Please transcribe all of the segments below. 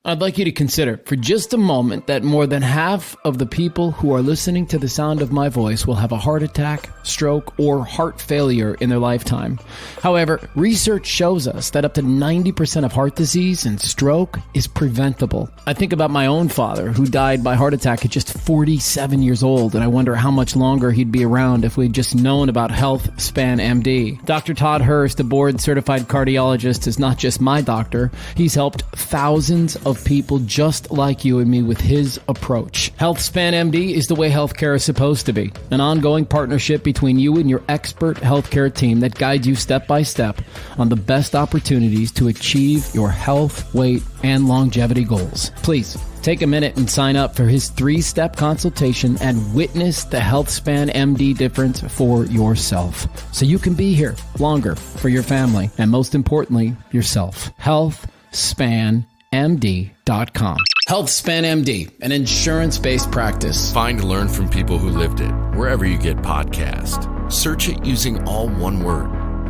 I'd like you to consider for just a moment that more than half of the people who are listening to the sound of my voice will have a heart attack, stroke, or heart failure in their lifetime. However, research shows us that up to 90% of heart disease and stroke is preventable. I think about my own father who died by heart attack at just 47 years old, and I wonder how much longer he'd be around if we'd just known about Health Span MD. Dr. Todd Hurst, a board-certified cardiologist, is not just my doctor. He's helped thousands of people just like you and me with his approach. Health Span MD is the way healthcare is supposed to be. An ongoing partnership between you and your expert healthcare team that guides you step by step on the best opportunities to achieve your health, weight, and longevity goals. Please take a minute and sign up for his 3-step consultation and witness the Health Span MD difference for yourself, so you can be here longer for your family and, most importantly, yourself. HealthSpanMD.com. HealthSpan MD, an insurance-based practice. Find and learn from people who lived it wherever you get podcasts. Search it using all one word.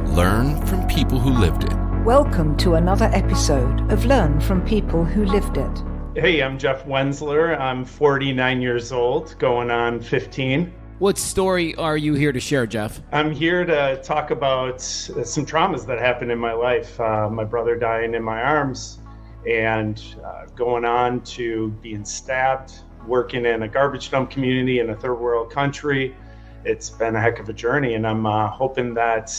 Learn from people who lived it. Welcome to another episode of Learn from People Who Lived It. Hey, I'm Jeff Wenzler. I'm 49 years old, going on 15. What story are you here to share, Jeff? I'm here to talk about some traumas that happened in my life. My brother dying in my arms and going on to being stabbed, working in a garbage dump community in a third world country. It's been a heck of a journey, and I'm hoping that,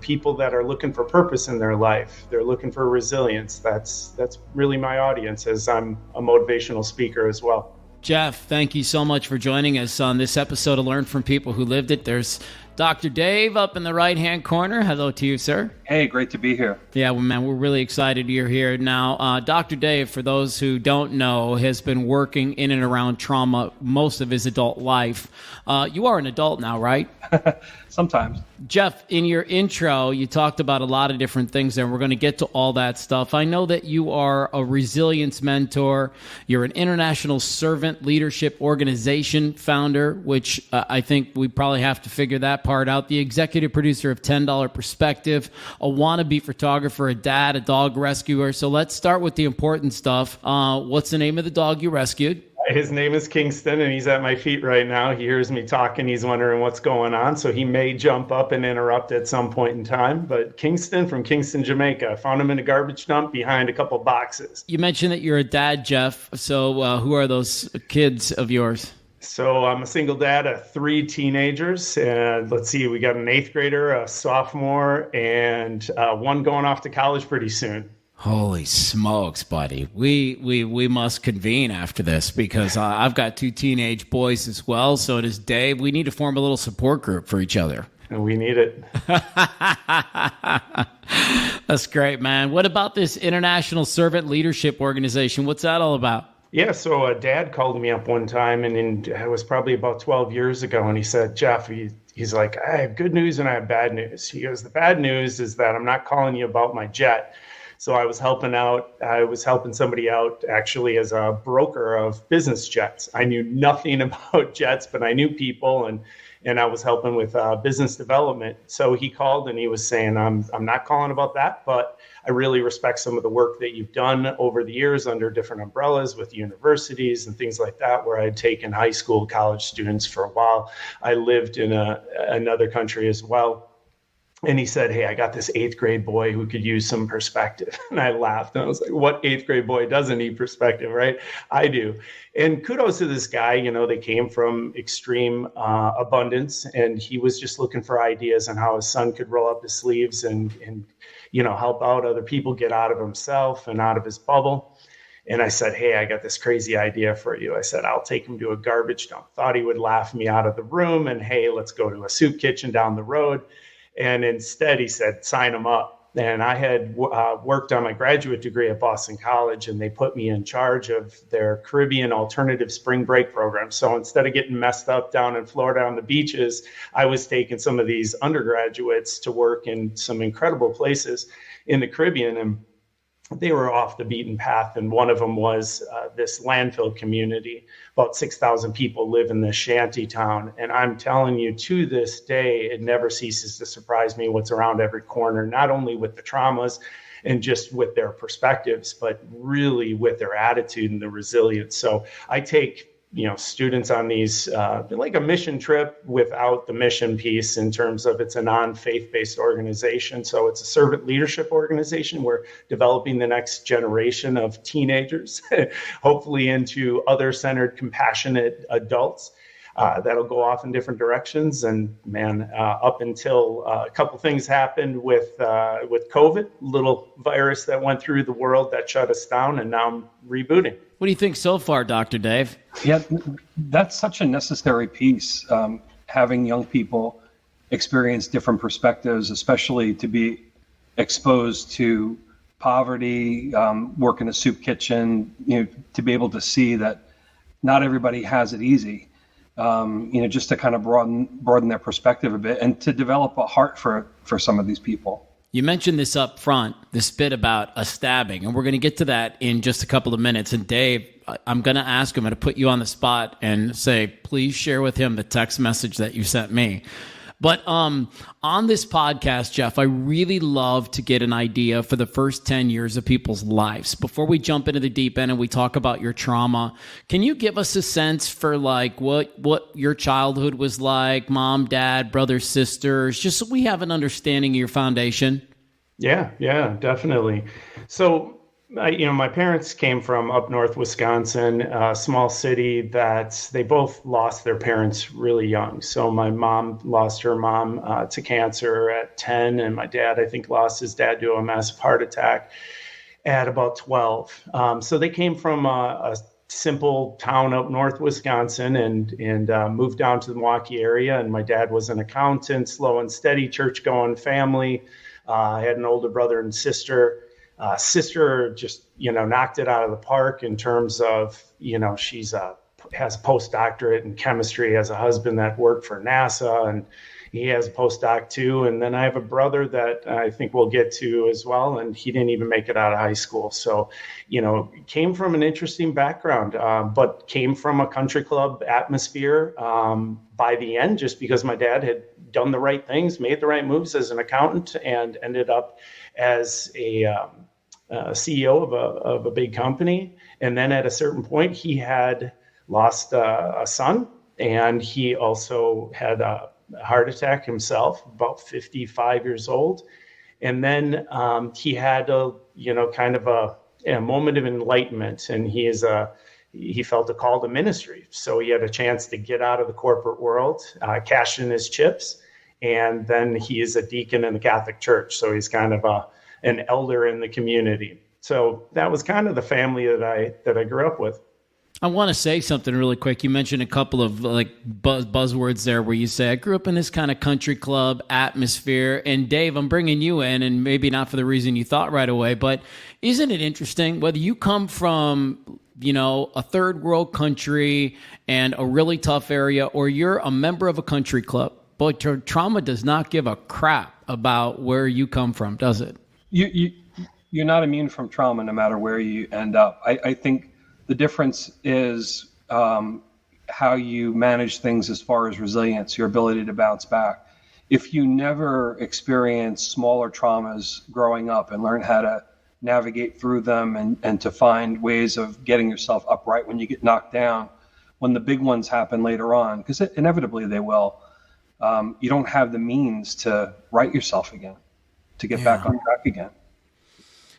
people that are looking for purpose in their life, they're looking for resilience. That's really my audience, as I'm a motivational speaker as well. Jeff, thank you so much for joining us on this episode of Learn from People Who Lived It. There's Dr. Dave up in the right-hand corner. Hello to you, sir. Hey, great to be here. Yeah, well, man, we're really excited you're here. Now, Dr. Dave, for those who don't know, has been working in and around trauma most of his adult life. You are an adult now, right? Sometimes. Jeff, in your intro, you talked about a lot of different things, and we're going to get to all that stuff. I know that you are a resilience mentor. You're an international servant leadership organization founder, which I think we probably have to figure that part out. The executive producer of $10 Perspective, a wannabe photographer, a dad, a dog rescuer. So let's start with the important stuff. What's the name of the dog you rescued? His name is Kingston, and he's at my feet right now. He hears me talking. He's wondering what's going on, so he may jump up and interrupt at some point in time. But Kingston from Kingston, Jamaica. I found him in a garbage dump behind a couple boxes. You mentioned that you're a dad, Jeff. So who are those kids of yours? So I'm a single dad of 3 teenagers. And let's see, we got an 8th grader, a sophomore, and one going off to college pretty soon. Holy smokes, buddy. We must convene after this, because I've got 2 teenage boys as well. So does Dave. We need to form a little support group for each other. And we need it. That's great, man. What about this International Servant Leadership Organization? What's that all about? Yeah, so a dad called me up one time, and it was probably about 12 years ago, and he said, Jeff, he's like, I have good news and I have bad news. He goes, the bad news is that I'm not calling you about my jet. So I was helping somebody out actually as a broker of business jets. I knew nothing about jets, but I knew people, and I was helping with business development. So he called and he was saying, I'm not calling about that, but I really respect some of the work that you've done over the years under different umbrellas with universities and things like that, where I had taken high school, college students for a while. I lived in another country as well. And he said, hey, I got this 8th grade boy who could use some perspective. And I laughed. And I was like, what 8th grade boy doesn't need perspective, right? I do. And kudos to this guy. They came from extreme abundance. And he was just looking for ideas on how his son could roll up his sleeves and help out other people, get out of himself and out of his bubble. And I said, hey, I got this crazy idea for you. I said, I'll take him to a garbage dump. Thought he would laugh me out of the room. And hey, let's go to a soup kitchen down the road. And instead, he said, sign him up. And I had worked on my graduate degree at Boston College, and they put me in charge of their Caribbean alternative spring break program. So instead of getting messed up down in Florida on the beaches, I was taking some of these undergraduates to work in some incredible places in the Caribbean. And they were off the beaten path. And one of them was this landfill community. About 6,000 people live in this shanty town. And I'm telling you, to this day, it never ceases to surprise me what's around every corner, not only with the traumas and just with their perspectives, but really with their attitude and the resilience. So I take students on these like a mission trip without the mission piece, in terms of it's a non-faith-based organization. So it's a servant leadership organization. We're developing the next generation of teenagers, hopefully into other-centered, compassionate adults. That'll go off in different directions. And man, up until a couple things happened with COVID, little virus that went through the world that shut us down, and now I'm rebooting. What do you think so far, Dr. Dave? Yeah, that's such a necessary piece, having young people experience different perspectives, especially to be exposed to poverty, work in a soup kitchen, to be able to see that not everybody has it easy. Just to kind of broaden their perspective a bit, and to develop a heart for some of these people. You mentioned this up front, this bit about a stabbing, and we're going to get to that in just a couple of minutes. And Dave, I'm going to ask him to put you on the spot and say, please share with him the text message that you sent me. But on this podcast, Jeff, I really love to get an idea for the first 10 years of people's lives. Before we jump into the deep end and we talk about your trauma, can you give us a sense for like what your childhood was like, mom, dad, brothers, sisters, just so we have an understanding of your foundation? Yeah, definitely. So my parents came from up north Wisconsin, a small city that they both lost their parents really young. So my mom lost her mom to cancer at 10, and my dad, I think, lost his dad to a massive heart attack at about 12. So they came from a simple town up north Wisconsin and moved down to the Milwaukee area. And my dad was an accountant, slow and steady, church-going family. I had an older brother and sister. Sister just, knocked it out of the park in terms of, she's has a postdoctorate in chemistry, has a husband that worked for NASA, and he has a postdoc too. And then I have a brother that I think we'll get to as well, and he didn't even make it out of high school. So, came from an interesting background, but came from a country club atmosphere by the end, just because my dad had done the right things, made the right moves as an accountant, and ended up as a CEO of a big company. And then at a certain point, he had lost a son, and he also had a heart attack himself, about 55 years old. And then he had a moment of enlightenment, and he felt a call to ministry. So he had a chance to get out of the corporate world, cash in his chips, and then he is a deacon in the Catholic Church. So he's kind of an elder in the community. So that was kind of the family that I grew up with. I want to say something really quick. You mentioned a couple of buzzwords there where you say, I grew up in this kind of country club atmosphere. And Dave, I'm bringing you in, and maybe not for the reason you thought right away, but isn't it interesting whether you come from, a third world country and a really tough area, or you're a member of a country club, but your trauma does not give a crap about where you come from, does it? You're not immune from trauma no matter where you end up. I think the difference is how you manage things as far as resilience, your ability to bounce back. If you never experience smaller traumas growing up and learn how to navigate through them and to find ways of getting yourself upright when you get knocked down, when the big ones happen later on, because inevitably they will, you don't have the means to right yourself again, to get back on track again.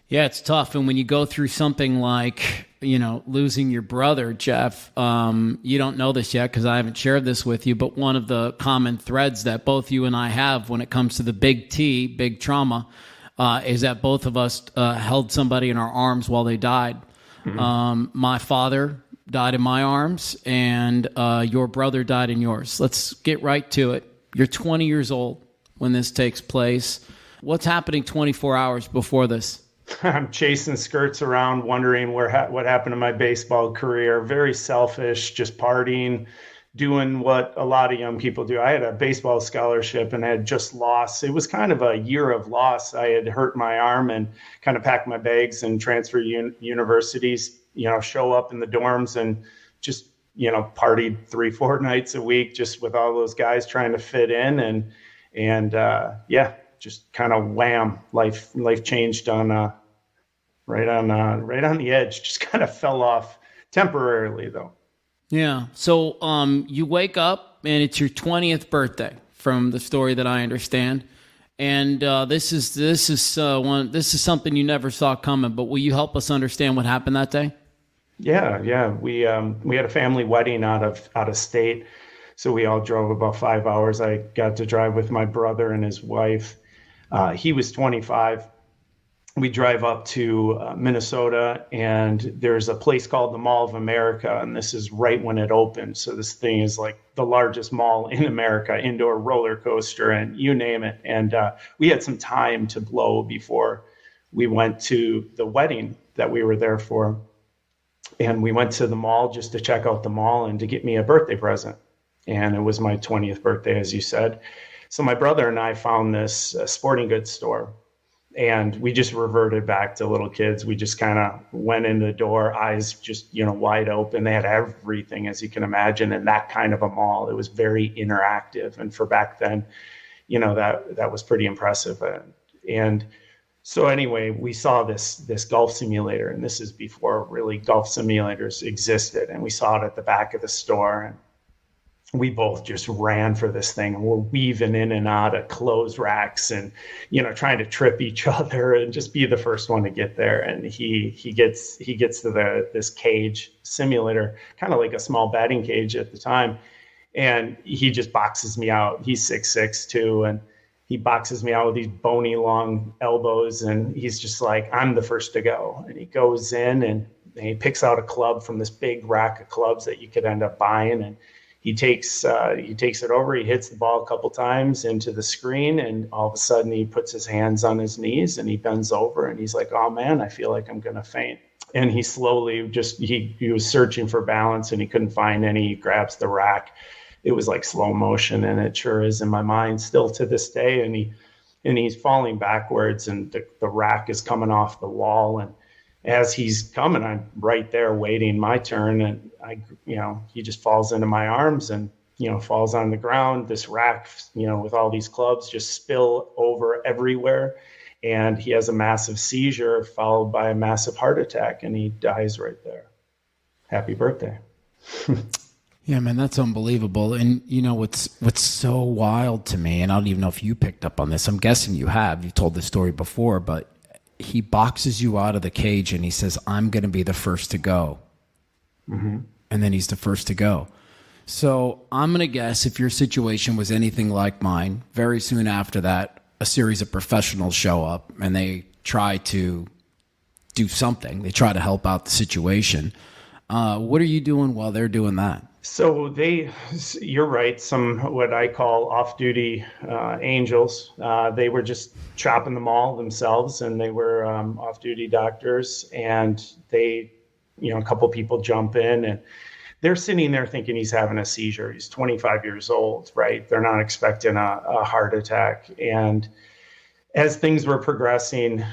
Yeah, it's tough. And when you go through something like, losing your brother, Jeff, you don't know this yet because I haven't shared this with you, but one of the common threads that both you and I have when it comes to the big T, big trauma, is that both of us held somebody in our arms while they died. Mm-hmm. My father died in my arms, and your brother died in yours. Let's get right to it. You're 20 years old when this takes place. What's happening 24 hours before this? I'm chasing skirts around, wondering what happened to my baseball career. Very selfish, just partying, doing what a lot of young people do. I had a baseball scholarship and I had just lost. It was kind of a year of loss. I had hurt my arm and kind of packed my bags and transferred universities, show up in the dorms and just, partied 3-4 nights a week just with all those guys trying to fit in and just kind of wham, life changed on right on the edge. Just kind of fell off temporarily, though. Yeah. So you wake up and it's your 20th birthday, from the story that I understand. And this is something you never saw coming. But will you help us understand what happened that day? Yeah. We had a family wedding out of state, so we all drove about 5 hours. I got to drive with my brother and his wife. He was 25. We drive up to Minnesota, and there's a place called the Mall of America, and this is right when it opened. So this thing is like the largest mall in America, indoor roller coaster, and you name it. And we had some time to blow before we went to the wedding that we were there for. And we went to the mall just to check out the mall and to get me a birthday present. And it was my 20th birthday, as you said. So my brother and I found this sporting goods store. And we just reverted back to little kids. We just kind of went in the door, eyes just, wide open. They had everything, as you can imagine, in that kind of a mall. It was very interactive. And for back then, that was pretty impressive. And so anyway, we saw this golf simulator, and this is before really golf simulators existed. And we saw it at the back of the store. And we both just ran for this thing. We're weaving in and out of clothes racks and, trying to trip each other and just be the first one to get there. And he gets to this cage simulator, kind of like a small batting cage at the time. And he just boxes me out. He's 6'6" too. And he boxes me out with these bony long elbows. And he's just like, I'm the first to go. And he goes in and he picks out a club from this big rack of clubs that you could end up buying. And he takes it over, he hits the ball a couple times into the screen, and all of a sudden he puts his hands on his knees and he bends over and he's like, oh man, I feel like I'm going to faint. And he slowly he was searching for balance and he couldn't find any. He grabs the rack. It was like slow motion, and it sure is in my mind still to this day. And he's falling backwards, and the rack is coming off the wall. And as he's coming, I'm right there waiting my turn, and he just falls into my arms and, falls on the ground. This rack, with all these clubs just spill over everywhere. And he has a massive seizure followed by a massive heart attack, and he dies right there. Happy birthday. Yeah, man, that's unbelievable. And what's so wild to me, and I don't even know if you picked up on this. I'm guessing you have. You've told this story before, but he boxes you out of the cage and he says, I'm going to be the first to go. Mm-hmm. And then he's the first to go. So I'm going to guess if your situation was anything like mine, very soon after that, a series of professionals show up and they try to do something. They try to help out the situation. What are you doing while they're doing that? So you're right, some what I call off-duty angels. They were just chopping the mall themselves, and they were off-duty doctors. And a couple people jump in, and they're sitting there thinking he's having a seizure. He's 25 years old, right? They're not expecting a heart attack. And as things were progressing,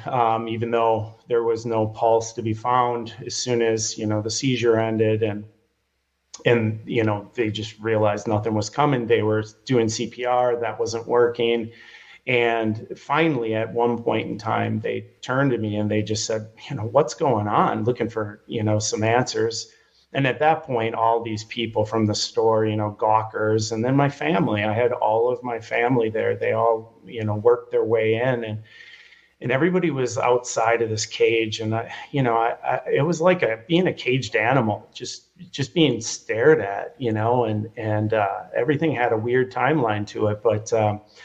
even though there was no pulse to be found, as soon as, the seizure ended and they just realized nothing was coming. They were doing CPR. That wasn't working. And finally, at one point in time, they turned to me and they just said, what's going on? Looking for, some answers. And at that point, all these people from the store, gawkers, and then my family, I had all of my family there. They all, worked their way in, and everybody was outside of this cage. And it was like being a caged animal, just being stared at, and everything had a weird timeline to it. But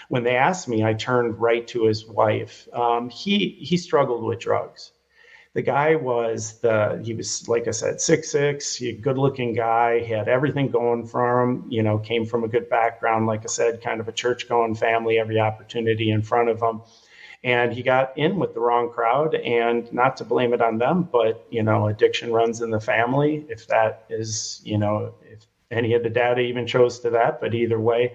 when they asked me, I turned right to his wife. He struggled with drugs. The guy he was, like I said, 6'6", good looking guy. He had everything going for him, came from a good background, like I said, kind of a church going family, every opportunity in front of him. And he got in with the wrong crowd, and not to blame it on them, but, addiction runs in the family. If that is, if any of the data even chose to that, but either way,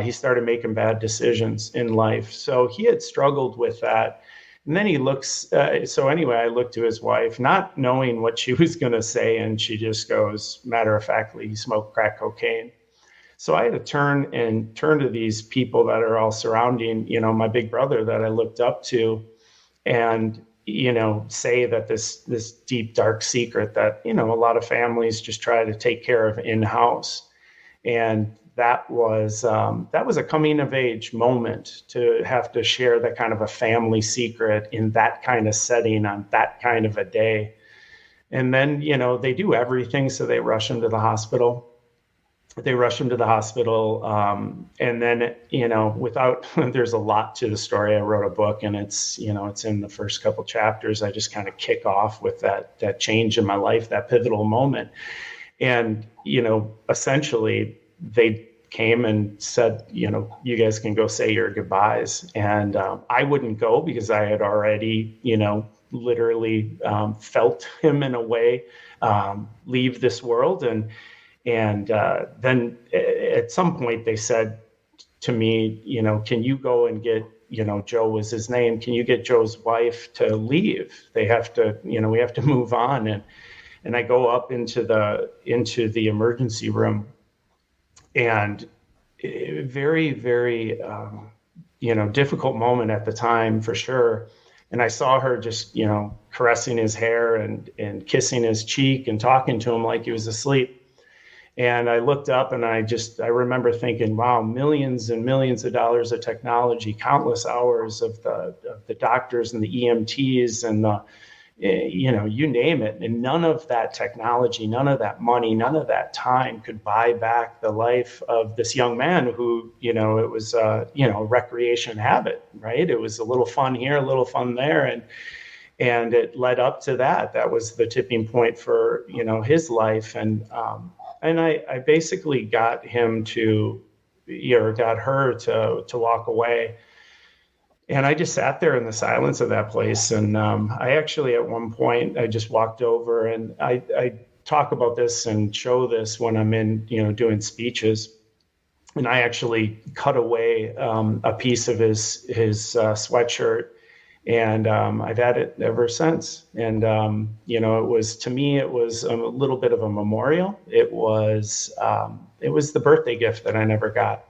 he started making bad decisions in life. So he had struggled with that. And then he looks, so anyway, I looked to his wife, not knowing what she was going to say. And she just goes, matter of factly, he smoked crack cocaine. So I had to turn to these people that are all surrounding, my big brother that I looked up to. And, say that this deep, dark secret that, a lot of families just try to take care of in-house. And that was a coming of age moment to have to share that kind of a family secret in that kind of setting on that kind of a day. And then, they do everything. So they rush him to the hospital. And then, there's a lot to the story. I wrote a book, and it's in the first couple chapters. I just kind of kick off with that change in my life, that pivotal moment. And, essentially they came and said, you guys can go say your goodbyes. And I wouldn't go because I had already, literally felt him in a way leave this world. And then at some point they said to me, can you go and get, Joe was his name. Can you get Joe's wife to leave? They have to, we have to move on. And I go up into the emergency room, and very, very, difficult moment at the time for sure. And I saw her just, caressing his hair and kissing his cheek and talking to him like he was asleep. And I looked up, and I remember thinking, wow, millions and millions of dollars of technology, countless hours of the doctors and the EMTs and the, you name it. And none of that technology, none of that money, none of that time could buy back the life of this young man who, it was, recreation habit, right? It was a little fun here, a little fun there. And it led up to that. That was the tipping point for, his life. And I basically got him got her to walk away. And I just sat there in the silence of that place. And I actually, at one point, I just walked over, and I talk about this and show this when I'm in, doing speeches. And I actually cut away a piece of his sweatshirt, and I've had it ever since. And, to me, it was a little bit of a memorial. It was the birthday gift that I never got.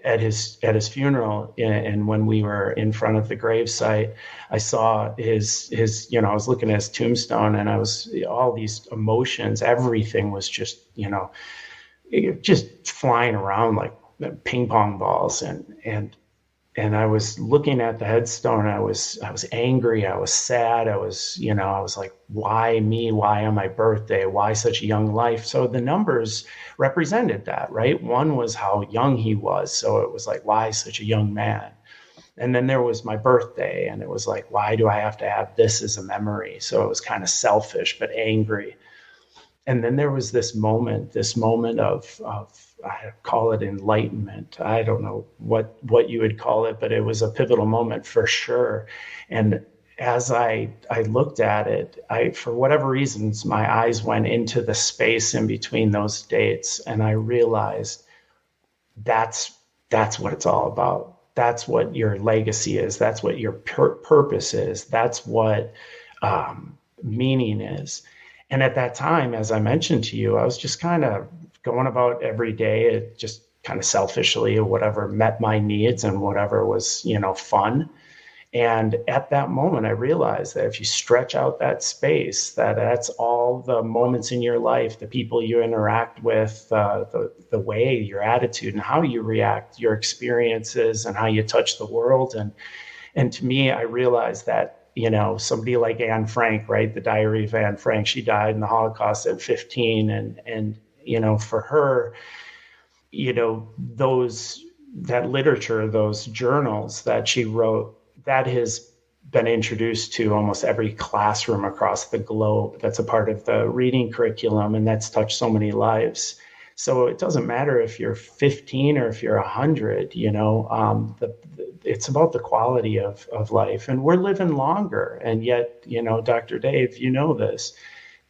At his funeral, and when we were in front of the gravesite, I saw his I was looking at his tombstone, and all these emotions, everything was just, just flying around like ping pong balls. And I was looking at the headstone. I was angry. I was sad. I was like, why me? Why on my birthday? Why such a young life? So the numbers represented that, right? One was how young he was. So it was like, why such a young man? And then there was my birthday, and it was like, why do I have to have this as a memory? So it was kind of selfish, but angry. And then there was this moment of I call it enlightenment. I don't know what you would call it, but it was a pivotal moment for sure. And as I looked at it, for whatever reasons, my eyes went into the space in between those dates, and I realized that's what it's all about. That's what your legacy is. That's what your purpose is. That's what meaning is. And at that time, as I mentioned to you, I was just kind of going about every day, just kind of selfishly, or whatever met my needs and whatever was, fun. And at that moment, I realized that if you stretch out that space, that's all the moments in your life, the people you interact with, the way, your attitude and how you react, your experiences and how you touch the world. And to me, I realized that, somebody like Anne Frank, right? The Diary of Anne Frank, she died in the Holocaust at 15. And for her, that literature, those journals that she wrote, that has been introduced to almost every classroom across the globe. That's a part of the reading curriculum, and that's touched so many lives. So it doesn't matter if you're 15 or if you're 100, it's about the quality of life. And we're living longer. And yet, Dr. Dave, this,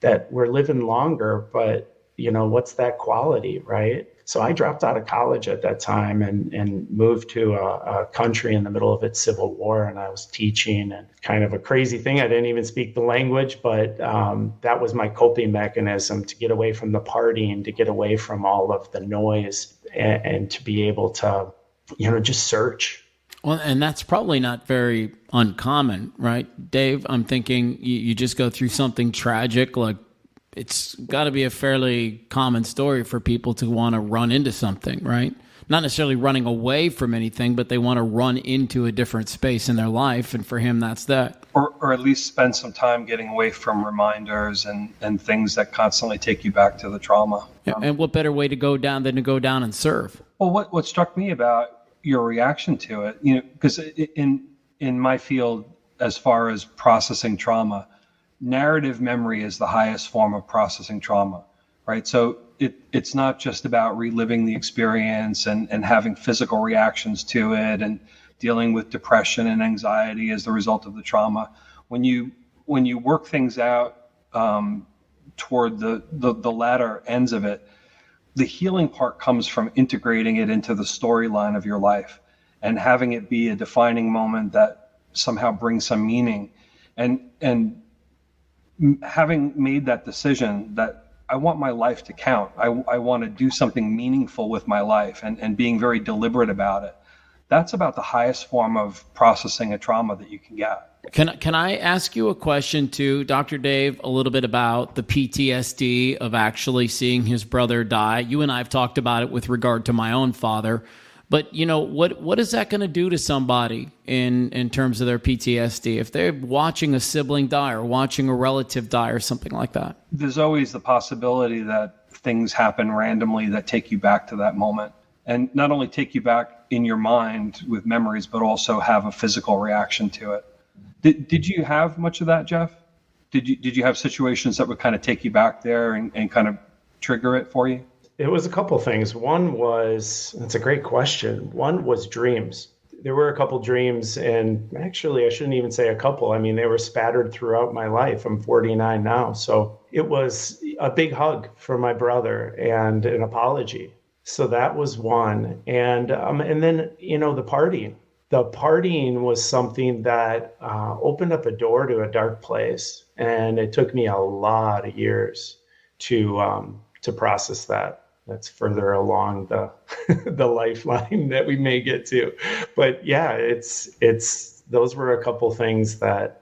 that we're living longer, but what's that quality, right? So I dropped out of college at that time and moved to a country in the middle of its civil war. And I was teaching, and kind of a crazy thing. I didn't even speak the language, but that was my coping mechanism to get away from the partying, to get away from all of the noise, and to be able to, just search. Well, and that's probably not very uncommon, right? Dave, I'm thinking you just go through something tragic, like it's got to be a fairly common story for people to want to run into something, right? Not necessarily running away from anything, but they want to run into a different space in their life. And for him, that's that. Or at least spend some time getting away from reminders and things that constantly take you back to the trauma. Yeah, and what better way to go down than to go down and serve? Well, what struck me about your reaction to it, because in my field, as far as processing trauma, narrative memory is the highest form of processing trauma, right? So it's not just about reliving the experience and having physical reactions to it and dealing with depression and anxiety as the result of the trauma. When you work things out toward the latter ends of it, the healing part comes from integrating it into the storyline of your life and having it be a defining moment that somehow brings some meaning. And having made that decision that I want my life to count, I want to do something meaningful with my life and being very deliberate about it. That's about the highest form of processing a trauma that you can get. Can I ask you a question too, Dr. Dave, a little bit about the PTSD of actually seeing his brother die? You and I have talked about it with regard to my own father, but what is that going to do to somebody in terms of their PTSD if they're watching a sibling die or watching a relative die or something like that? There's always the possibility that things happen randomly that take you back to that moment, and not only take you back in your mind with memories, but also have a physical reaction to it. Did you have much of that, Jeff? Did you have situations that would kind of take you back there and kind of trigger it for you? It was a couple things. One was, that's a great question. One was dreams. There were a couple dreams, and actually I shouldn't even say a couple. I mean, they were spattered throughout my life. I'm 49 now. So it was a big hug from my brother and an apology. So that was one. And then, the partying. The partying was something that opened up a door to a dark place. And it took me a lot of years to process that. That's further along the lifeline that we may get to. But yeah, it's those were a couple things that,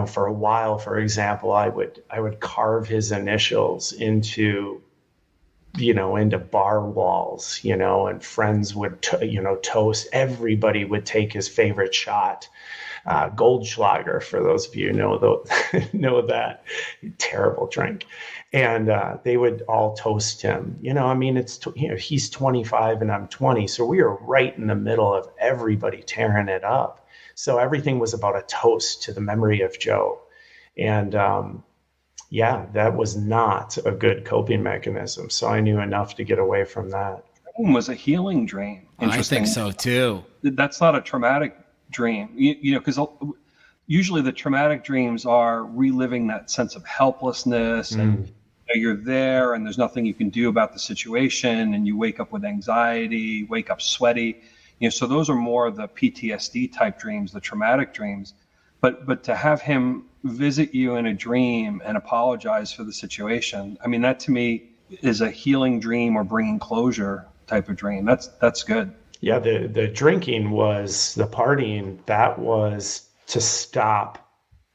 for a while, for example, I would carve his initials into bar walls, and friends would, toast. Everybody would take his favorite shot, Goldschlager, for those of you who know that terrible drink. And they would all toast him. He's 25 and I'm 20. So we were right in the middle of everybody tearing it up. So everything was about a toast to the memory of Joe. And that was not a good coping mechanism. So I knew enough to get away from that. Dream was a healing dream. I think so too. That's not a traumatic dream, because usually the traumatic dreams are reliving that sense of helplessness and you're there and there's nothing you can do about the situation, and you wake up with anxiety, wake up sweaty. So those are more of the PTSD type dreams, the traumatic dreams. But to have him visit you in a dream and apologize for the situation, I mean, that to me is a healing dream or bringing closure type of dream. That's good. Yeah, the drinking was, the partying, that was to stop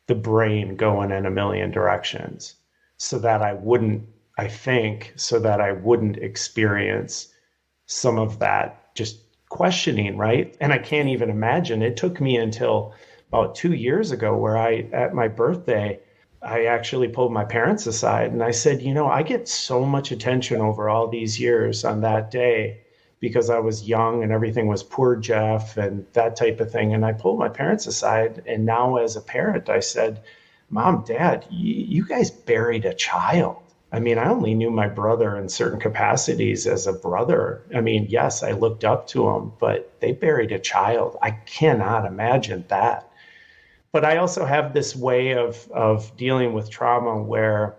the brain going in a million directions so that I wouldn't experience some of that just questioning, right? And I can't even imagine. It took me until about 2 years ago where at my birthday, I actually pulled my parents aside and I said, I get so much attention over all these years on that day because I was young and everything was poor Jeff and that type of thing. And I pulled my parents aside. And now as a parent, I said, Mom, Dad, you guys buried a child. I mean, I only knew my brother in certain capacities as a brother. I mean, yes, I looked up to him, but they buried a child. I cannot imagine that. But I also have this way of dealing with trauma where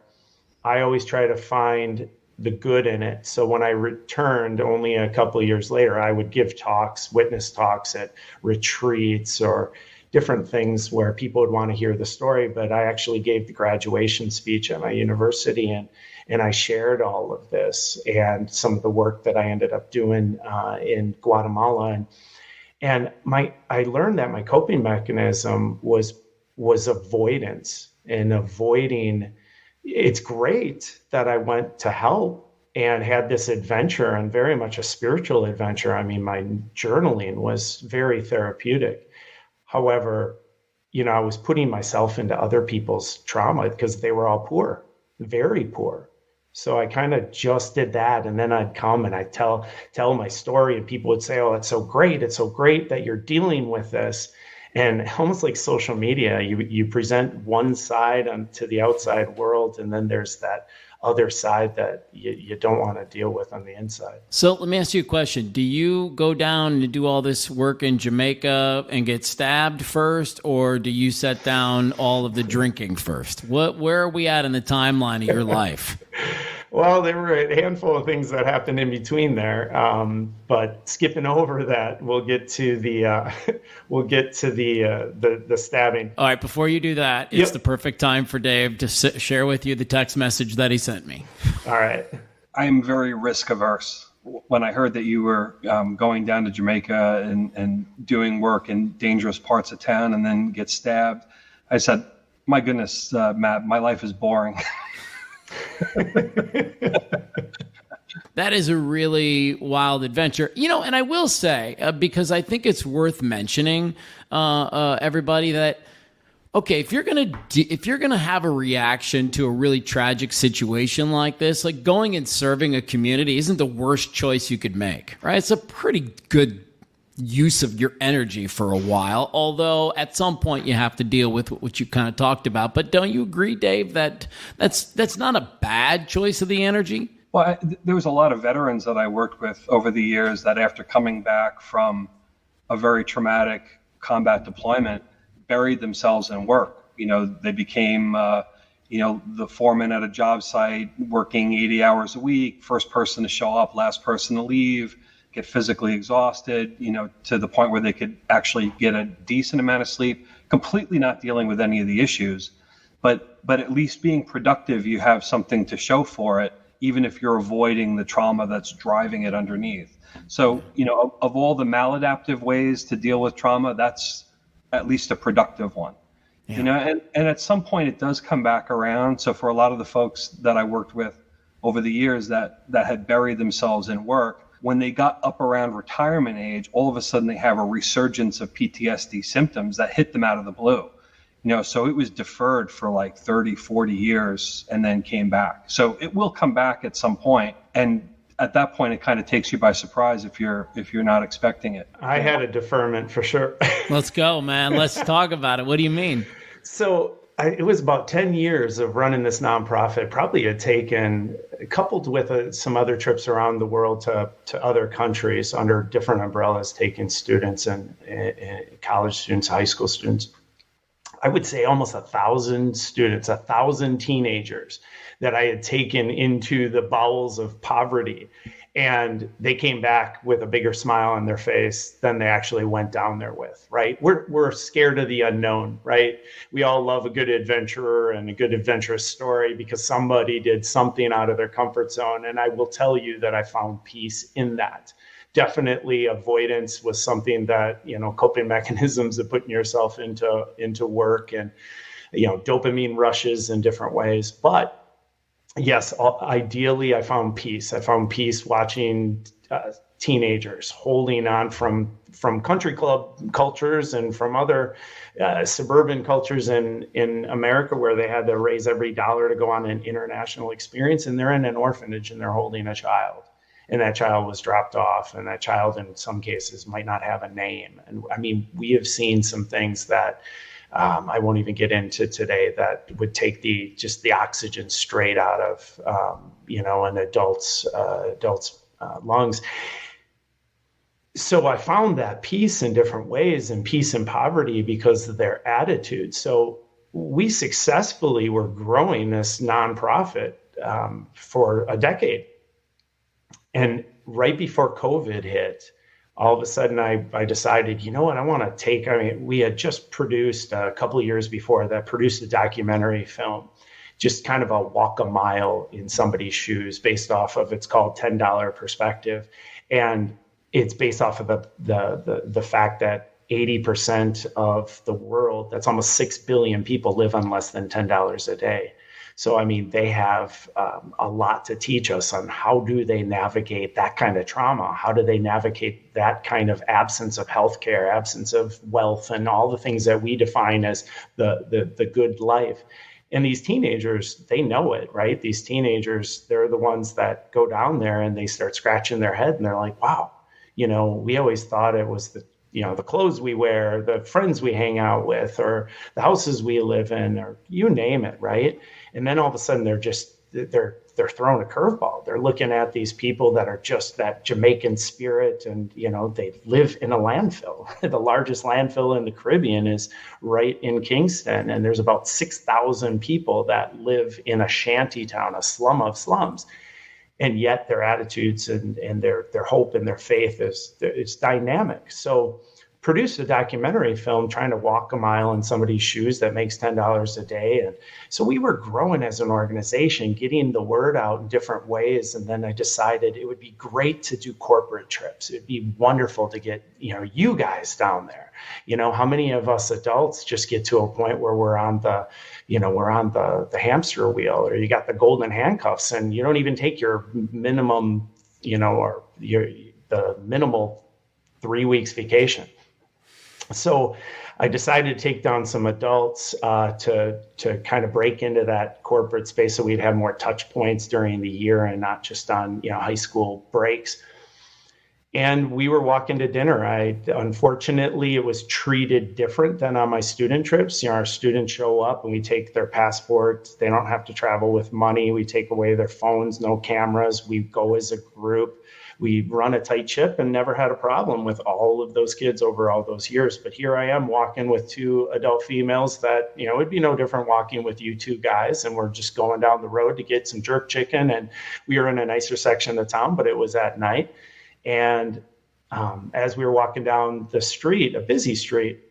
I always try to find the good in it. So when I returned only a couple of years later, I would give talks, witness talks at retreats or different things where people would want to hear the story. But I actually gave the graduation speech at my university and I shared all of this and some of the work that I ended up doing in Guatemala. And I learned that my coping mechanism was avoidance and avoiding. It's great that I went to help and had this adventure, and very much a spiritual adventure. I mean, my journaling was very therapeutic. However, I was putting myself into other people's trauma because they were all poor, very poor. So I kind of just did that. And then I'd come and I'd tell my story, and people would say, oh, it's so great. It's so great that you're dealing with this. And almost like social media, you present one side to the outside world, and then there's that other side that you don't want to deal with on the inside. So let me ask you a question. Do you go down and do all this work in Jamaica and get stabbed first, or do you set down all of the drinking first? Where are we at in the timeline of your life? Well, there were a handful of things that happened in between there, but skipping over that, we'll get to the stabbing. All right, before you do that, it's the perfect time for Dave to share with you the text message that he sent me. All right. I'm very risk averse. When I heard that you were going down to Jamaica and doing work in dangerous parts of town and then get stabbed, I said, my goodness, Matt, my life is boring. That is a really wild adventure, and I will say, because I think it's worth mentioning, everybody, that okay, if you're gonna have a reaction to a really tragic situation like this, like going and serving a community isn't the worst choice you could make, right? It's a pretty good use of your energy for a while, although at some point you have to deal with what you kind of talked about. But don't you agree, Dave, that that's not a bad choice of the energy? Well, there was a lot of veterans that I worked with over the years that after coming back from a very traumatic combat deployment, buried themselves in work. They became, the foreman at a job site, working 80 hours a week, first person to show up, last person to leave, get physically exhausted, to the point where they could actually get a decent amount of sleep, completely not dealing with any of the issues. But at least being productive, you have something to show for it, even if you're avoiding the trauma that's driving it underneath. So, of all the maladaptive ways to deal with trauma, that's at least a productive one. Yeah. And at some point it does come back around. So for a lot of the folks that I worked with over the years that had buried themselves in work, when they got up around retirement age, all of a sudden they have a resurgence of PTSD symptoms that hit them out of the blue. So it was deferred for like 30, 40 years and then came back. So it will come back at some point. And at that point, it kind of takes you by surprise if you're not expecting it. I had a deferment for sure. Let's go, man. Let's talk about it. What do you mean? So it was about 10 years of running this nonprofit. Probably had taken, coupled with some other trips around the world to other countries under different umbrellas, taking students and college students, high school students. I would say almost 1,000 students, 1,000 teenagers that I had taken into the bowels of poverty. And they came back with a bigger smile on their face than they actually went down there with, right? We're scared of the unknown, right? We all love a good adventurer and a good adventurous story because somebody did something out of their comfort zone. And I will tell you that I found peace in that. Definitely avoidance was something that, coping mechanisms of putting yourself into work and, dopamine rushes in different ways. But yes, ideally, I found peace. I found peace watching teenagers holding on from country club cultures and from other suburban cultures in America where they had to raise every dollar to go on an international experience. And they're in an orphanage and they're holding a child. And that child was dropped off, and that child in some cases might not have a name. And I mean, we have seen some things that I won't even get into today that would take the oxygen straight out of, an adult's lungs. So I found that peace in different ways and peace in poverty because of their attitude. So we successfully were growing this nonprofit for a decade. And right before COVID hit, all of a sudden I decided, I want to we had just produced a couple of years before that, produced a documentary film, just kind of a walk a mile in somebody's shoes based off of, it's called $10 Perspective. And it's based off of the fact that 80% of the world, that's almost 6 billion people, live on less than $10 a day. So, I mean, they have a lot to teach us on how do they navigate that kind of trauma? How do they navigate that kind of absence of healthcare, absence of wealth, and all the things that we define as the good life? And these teenagers, they know it, right? These teenagers, they're the ones that go down there and they start scratching their head and they're like, wow, we always thought it was the clothes we wear, the friends we hang out with, or the houses we live in, or you name it, right? And then all of a sudden they're throwing a curveball. They're looking at these people that are just that Jamaican spirit, and they live in a landfill. The largest landfill in the Caribbean is right in Kingston, and there's about 6,000 people that live in a shanty town, a slum of slums. And yet their attitudes and their hope and their faith is dynamic. So produce a documentary film trying to walk a mile in somebody's shoes that makes $10 a day. And so we were growing as an organization, getting the word out in different ways. And then I decided it would be great to do corporate trips. It'd be wonderful to get, you guys down there. How many of us adults just get to a point where we're on the hamster wheel, or you got the golden handcuffs and you don't even take your minimum, or the minimal 3 weeks vacation. So I decided to take down some adults to kind of break into that corporate space so we'd have more touch points during the year and not just on, high school breaks. And we were walking to dinner. Unfortunately, it was treated different than on my student trips. Our students show up and we take their passports. They don't have to travel with money. We take away their phones, no cameras. We go as a group. We run a tight ship and never had a problem with all of those kids over all those years. But here I am walking with 2 adult females that, it'd be no different walking with you 2 guys. And we're just going down the road to get some jerk chicken. And we were in a nicer section of town, but it was at night. And as we were walking down the street, a busy street,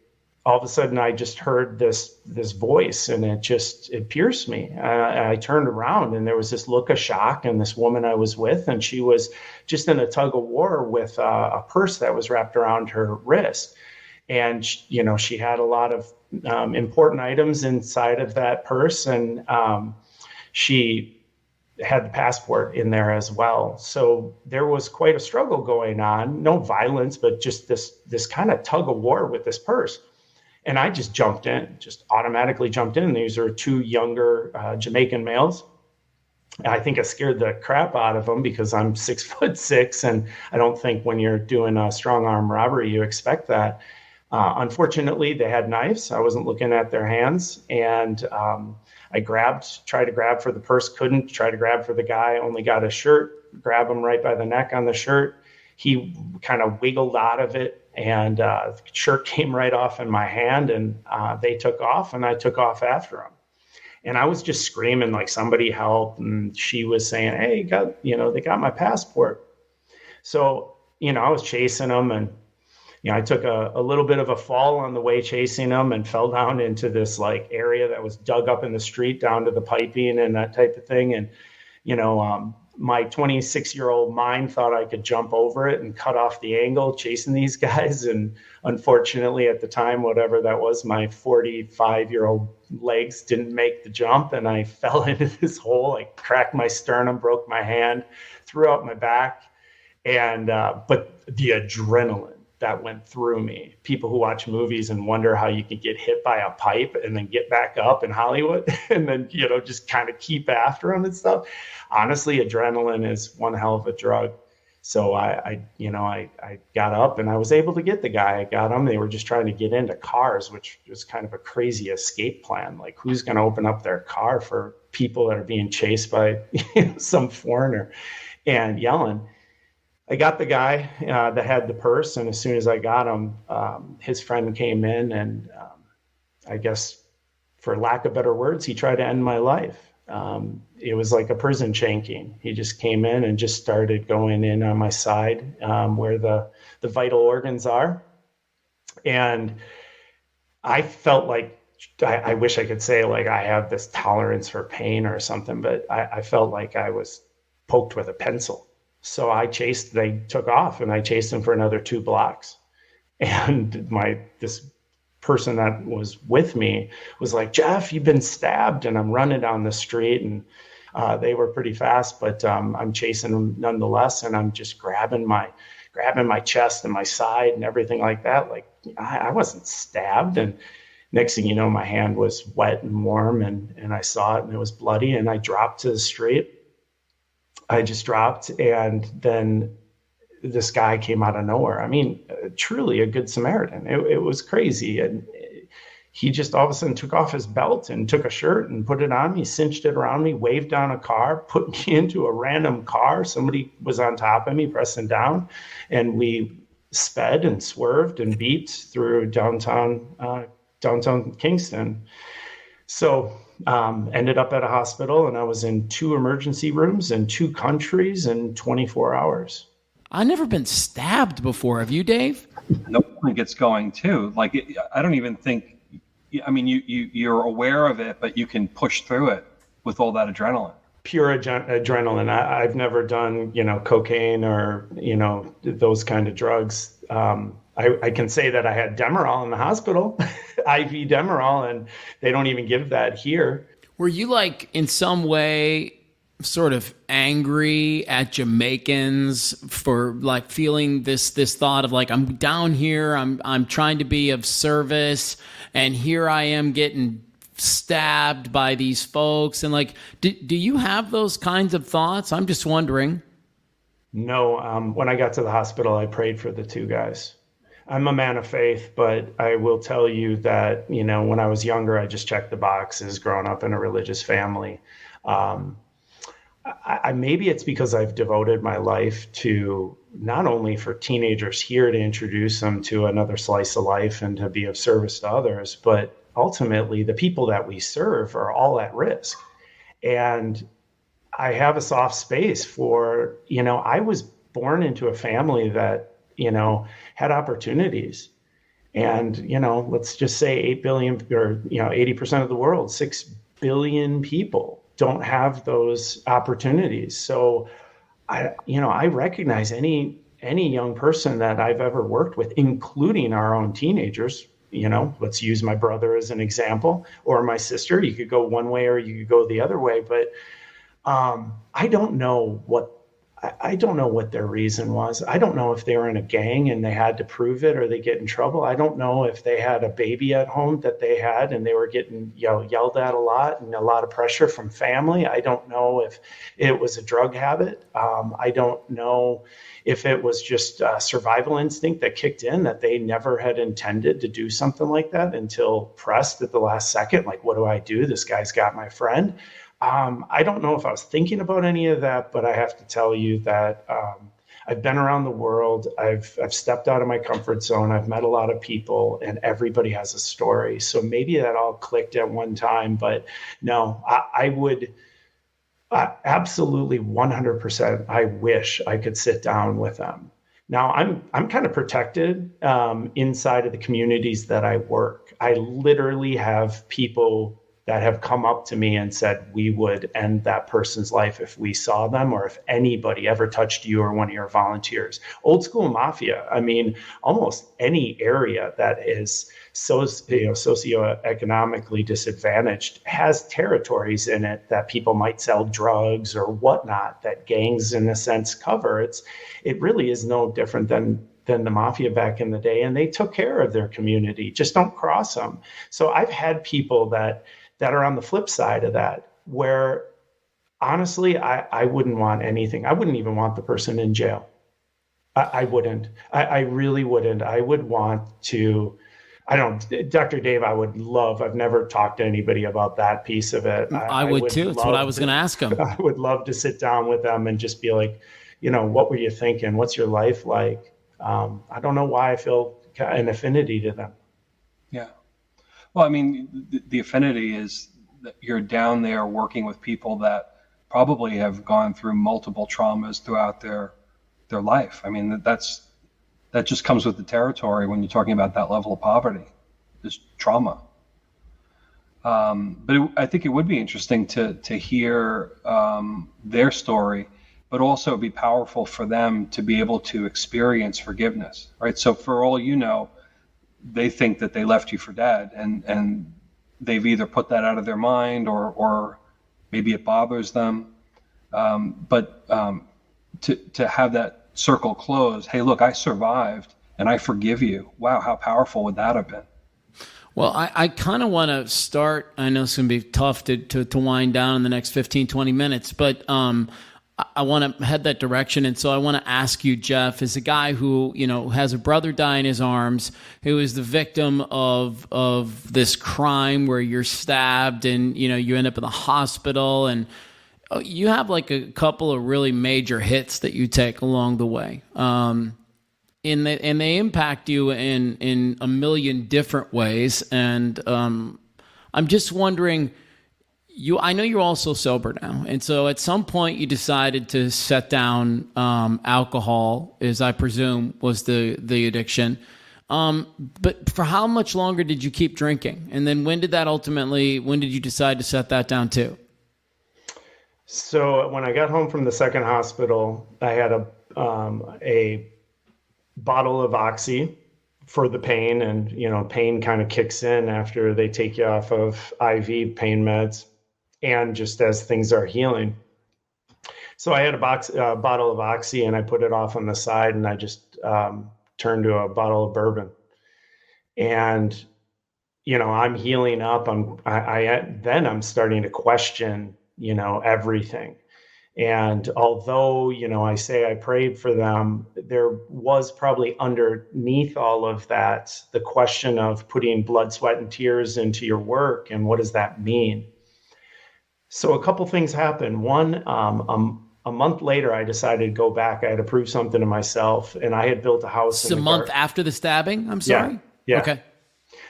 all of a sudden I just heard this voice, and it pierced me. I turned around and there was this look of shock, and this woman I was with, and she was just in a tug of war with a purse that was wrapped around her wrist. And, she had a lot of important items inside of that purse, and she had the passport in there as well. So there was quite a struggle going on, no violence, but just this kind of tug of war with this purse. And I just automatically jumped in. These are 2 younger Jamaican males. I think I scared the crap out of them because I'm 6'6", and I don't think when you're doing a strong arm robbery, you expect that. Unfortunately, they had knives. I wasn't looking at their hands, and I tried to grab for the purse, couldn't. Try to grab for the guy, only got a shirt, grab him right by the neck on the shirt. He kind of wiggled out of it, and the shirt came right off in my hand, and they took off, and I took off after them. And I was just screaming like, somebody help. And she was saying, hey, they got my passport. So, I was chasing them, and I took a little bit of a fall on the way chasing them and fell down into this like area that was dug up in the street down to the piping and that type of thing. And, my 26-year-old mind thought I could jump over it and cut off the angle chasing these guys. And unfortunately at the time, whatever that was, my 45-year-old legs didn't make the jump. And I fell into this hole. I cracked my sternum, broke my hand, threw out my back. And, but the adrenaline that went through me. People who watch movies and wonder how you can get hit by a pipe and then get back up in Hollywood and then, just kind of keep after them and stuff. Honestly, adrenaline is one hell of a drug. So I got up and I was able to get the guy. I got him. They were just trying to get into cars, which was kind of a crazy escape plan. Like, who's going to open up their car for people that are being chased by some foreigner and yelling? I got the guy that had the purse, and as soon as I got him, his friend came in, and I guess, for lack of better words, he tried to end my life. It was like a prison shanking. He just came in and just started going in on my side where the vital organs are. And I felt like, I wish I could say like I have this tolerance for pain or something, but I felt like I was poked with a pencil. So they took off, and I chased them for another 2 blocks. And this person that was with me was like, Jeff, you've been stabbed. And I'm running down the street, and they were pretty fast, but I'm chasing them nonetheless. And I'm just grabbing my chest and my side and everything like that. Like I wasn't stabbed. And next thing you know, my hand was wet and warm, and I saw it, and it was bloody, and I dropped to the street. I just dropped, and then this guy came out of nowhere. I mean, truly a good Samaritan. It was crazy. And he just all of a sudden took off his belt and took a shirt and put it on me, cinched it around me, waved down a car, put me into a random car. Somebody was on top of me, pressing down, and we sped and swerved and beeped through downtown Kingston. So ended up at a hospital, and I was in 2 emergency rooms in 2 countries in 24 hours. I've never been stabbed before. Have you, Dave? No one gets going too. Like I don't even think. I mean, you're aware of it, but you can push through it with all that adrenaline. Pure adrenaline. I've never done, cocaine or, those kind of drugs. I can say that I had Demerol in the hospital, IV Demerol, and they don't even give that here. Were you like in some way sort of angry at Jamaicans for like feeling this thought of like, I'm down here, I'm trying to be of service, and here I am getting stabbed by these folks? And like, do you have those kinds of thoughts? I'm just wondering. No, when I got to the hospital, I prayed for the 2 guys. I'm a man of faith, but I will tell you that, when I was younger, I just checked the boxes growing up in a religious family. Maybe it's because I've devoted my life to not only for teenagers here to introduce them to another slice of life and to be of service to others, but ultimately the people that we serve are all at risk. And I have a soft space for, I was born into a family that, had opportunities. And, let's just say 8 billion or, 80% of the world, 6 billion people don't have those opportunities. So I recognize any young person that I've ever worked with, including our own teenagers, let's use my brother as an example, or my sister. You could go one way or you could go the other way, but I don't know what their reason was. I don't know if they were in a gang and they had to prove it or they get in trouble. I don't know if they had a baby at home that they had and they were getting yelled at a lot and a lot of pressure from family. I don't know if it was a drug habit. I don't know if it was just a survival instinct that kicked in, that they never had intended to do something like that until pressed at the last second. Like, what do I do? This guy's got my friend. I don't know if I was thinking about any of that, but I have to tell you that I've been around the world. I've stepped out of my comfort zone. I've met a lot of people, and everybody has a story. So maybe that all clicked at one time, but no, I would absolutely 100%. I wish I could sit down with them. Now I'm kind of protected inside of the communities that I work. I literally have people that have come up to me and said, we would end that person's life if we saw them, or if anybody ever touched you or one of your volunteers. Old school mafia. I mean, almost any area that is socioeconomically disadvantaged has territories in it that people might sell drugs or whatnot, that gangs in a sense cover. It really is no different than the mafia back in the day, and they took care of their community. Just don't cross them. So I've had people that are on the flip side of that, where honestly, I wouldn't want anything. I wouldn't even want the person in jail. I wouldn't. I really wouldn't. I would want to, Dr. Dave, I've never talked to anybody about that piece of it. I would too. That's what I was going to ask him. I would love to sit down with them and just be like, what were you thinking? What's your life like? I don't know why I feel an affinity to them. Yeah. Well, I mean, the affinity is that you're down there working with people that probably have gone through multiple traumas throughout their life. I mean, that just comes with the territory when you're talking about that level of poverty, this trauma. But I think it would be interesting to hear their story but also be powerful for them to be able to experience forgiveness, right? So for all you know, they think that they left you for dead, and they've either put that out of their mind or maybe it bothers them. But to have that circle close, hey, look, I survived and I forgive you. Wow, how powerful would that have been? Well, I kind of want to start. I know it's going to be tough to wind down in the next 15, 20 minutes, but I want to head that direction. And so I want to ask you, Jeff, as a guy who, has a brother die in his arms, who is the victim of this crime where you're stabbed and, you end up in the hospital, and you have like a couple of really major hits that you take along the way. And they impact you in a million different ways. And I'm just wondering, I know you're also sober now, and so at some point you decided to set down alcohol, as I presume was the addiction. But for how much longer did you keep drinking? And then when did you decide to set that down too? So when I got home from the second hospital, I had a bottle of Oxy for the pain, and pain kind of kicks in after they take you off of IV pain meds, and just as things are healing. So I had a bottle of Oxy, and I put it off on the side, and I just turned to a bottle of bourbon. And I'm healing up. I'm starting to question everything. And although, I say I prayed for them, there was probably underneath all of that the question of putting blood, sweat, and tears into your work, and what does that mean? So a couple things happened. One, a month later, I decided to go back. I had to prove something to myself, and I had built a house. It's a month after the stabbing? I'm sorry? Yeah. Okay.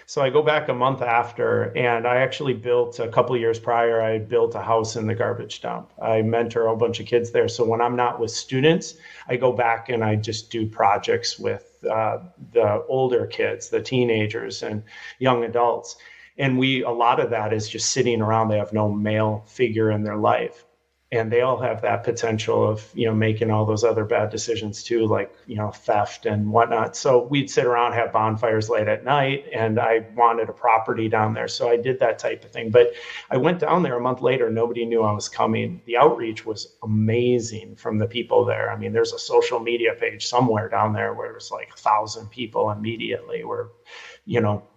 So I go back a month after, and I actually built, a couple of years prior, I had built a house in the garbage dump. I mentor a bunch of kids there. So when I'm not with students, I go back and I just do projects with the older kids, the teenagers and young adults. And a lot of that is just sitting around. They have no male figure in their life. And they all have that potential of, making all those other bad decisions too, like, theft and whatnot. So we'd sit around, have bonfires late at night, and I wanted a property down there. So I did that type of thing. But I went down there a month later. Nobody knew I was coming. The outreach was amazing from the people there. I mean, there's a social media page somewhere down there where there's like 1,000 people immediately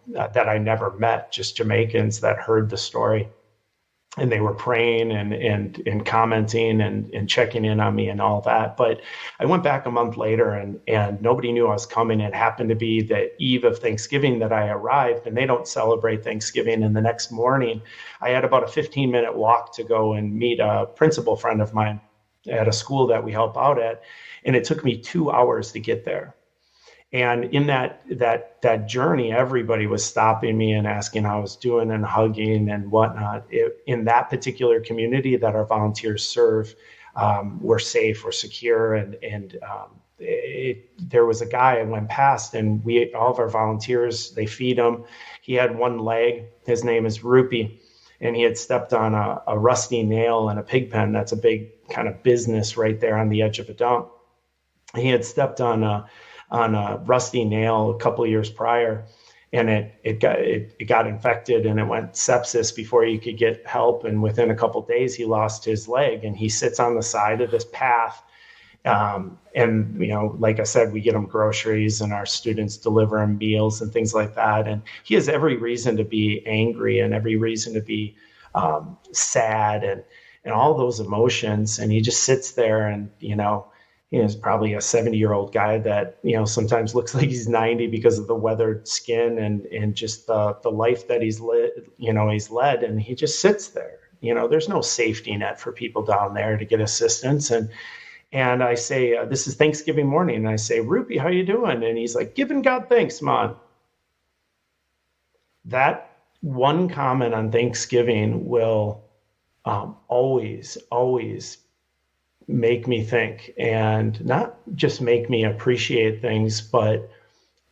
that I never met, just Jamaicans that heard the story. And they were praying and commenting and checking in on me and all that. But I went back a month later, and nobody knew I was coming. It happened to be the eve of Thanksgiving that I arrived, and they don't celebrate Thanksgiving. And the next morning, I had about a 15-minute walk to go and meet a principal friend of mine at a school that we help out at. And it took me 2 hours to get there. And in that journey, everybody was stopping me and asking how I was doing and hugging and whatnot. In that particular community that our volunteers serve, we're safe, we're secure. And there was a guy I went past, and all of our volunteers, they feed him. He had one leg. His name is Rupi, and he had stepped on a rusty nail in a pig pen. That's a big kind of business right there on the edge of a dump. He had stepped on a rusty nail a couple of years prior, and it got infected, and it went sepsis before he could get help. And within a couple of days, he lost his leg, and he sits on the side of this path. And like I said, we get him groceries, and our students deliver him meals and things like that. And he has every reason to be angry and every reason to be sad and all those emotions. And he just sits there, and he's probably a 70-year-old guy that, sometimes looks like he's 90 because of the weathered skin and just the life that he's led. And he just sits there. There's no safety net for people down there to get assistance. And I say, this is Thanksgiving morning. And I say, Rupi, how you doing? And he's like, giving God thanks, man. That one comment on Thanksgiving will always make me think, and not just make me appreciate things, but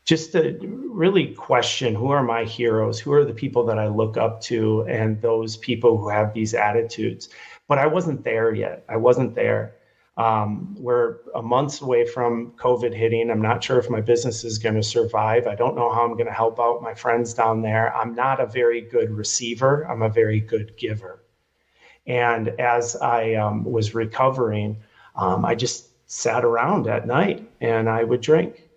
just to really question, who are my heroes? Who are the people that I look up to, and those people who have these attitudes? But I wasn't there yet. I wasn't there. We're a month away from COVID hitting. I'm not sure if my business is going to survive. I don't know how I'm going to help out my friends down there. I'm not a very good receiver. I'm a very good giver. And as I was recovering, I just sat around at night and I would drink